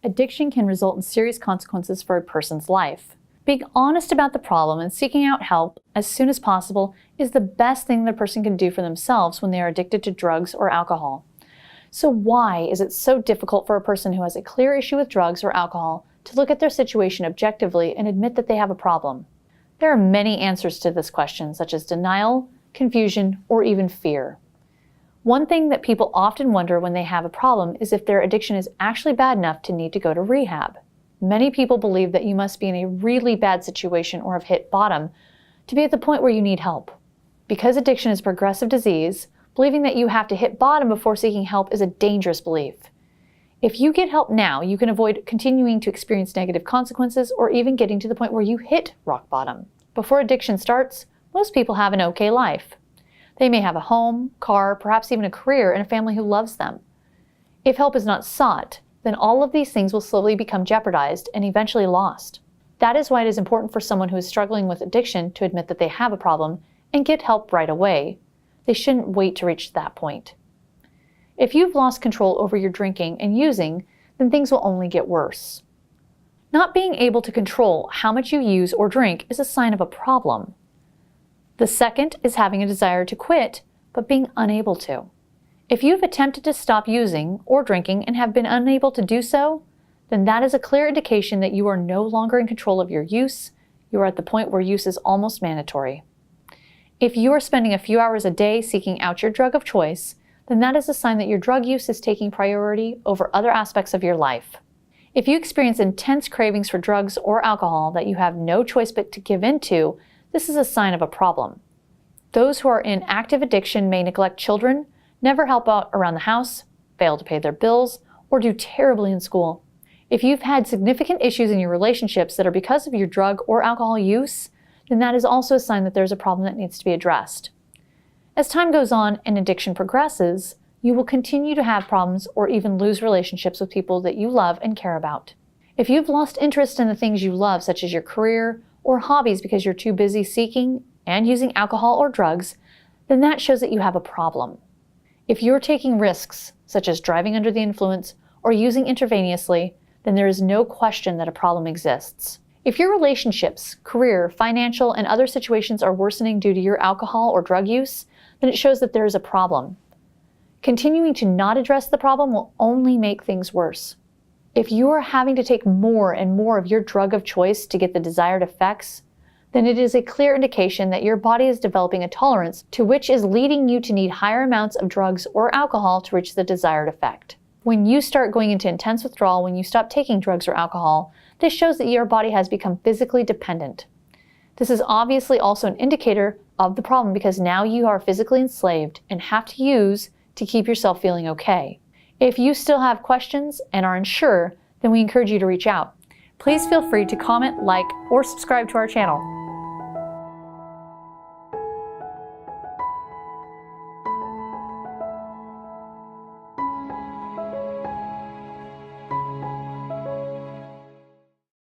addiction can result in serious consequences for a person's life. Being honest about the problem and seeking out help as soon as possible is the best thing the person can do for themselves when they are addicted to drugs or alcohol. So why is it so difficult for a person who has a clear issue with drugs or alcohol to look at their situation objectively and admit that they have a problem? There are many answers to this question, such as denial, confusion, or even fear. One thing that people often wonder when they have a problem is if their addiction is actually bad enough to need to go to rehab. Many people believe that you must be in a really bad situation or have hit bottom to be at the point where you need help. Because addiction is a progressive disease, believing that you have to hit bottom before seeking help is a dangerous belief. If you get help now, you can avoid continuing to experience negative consequences or even getting to the point where you hit rock bottom. Before addiction starts, most people have an okay life. They may have a home, car, perhaps even a career and a family who loves them. If help is not sought, then all of these things will slowly become jeopardized and eventually lost. That is why it is important for someone who is struggling with addiction to admit that they have a problem and get help right away. They shouldn't wait to reach that point. If you've lost control over your drinking and using, then things will only get worse. Not being able to control how much you use or drink is a sign of a problem. The second is having a desire to quit, but being unable to. If you've attempted to stop using or drinking and have been unable to do so, then that is a clear indication that you are no longer in control of your use. You are at the point where use is almost mandatory. If you are spending a few hours a day seeking out your drug of choice, then that is a sign that your drug use is taking priority over other aspects of your life. If you experience intense cravings for drugs or alcohol that you have no choice but to give into, this is a sign of a problem. Those who are in active addiction may neglect children, never help out around the house, fail to pay their bills, or do terribly in school. If you've had significant issues in your relationships that are because of your drug or alcohol use, then that is also a sign that there's a problem that needs to be addressed. As time goes on and addiction progresses, you will continue to have problems or even lose relationships with people that you love and care about. If you've lost interest in the things you love, such as your career or hobbies because you're too busy seeking and using alcohol or drugs, then that shows that you have a problem. If you're taking risks, such as driving under the influence or using intravenously, then there is no question that a problem exists. If your relationships, career, financial, and other situations are worsening due to your alcohol or drug use, then it shows that there is a problem. Continuing to not address the problem will only make things worse. If you are having to take more and more of your drug of choice to get the desired effects, then it is a clear indication that your body is developing a tolerance to which is leading you to need higher amounts of drugs or alcohol to reach the desired effect. When you start going into intense withdrawal when you stop taking drugs or alcohol, this shows that your body has become physically dependent. This is obviously also an indicator of the problem because now you are physically enslaved and have to use to keep yourself feeling okay. If you still have questions and are unsure, then we encourage you to reach out. Please feel free to comment, like, or subscribe to our channel.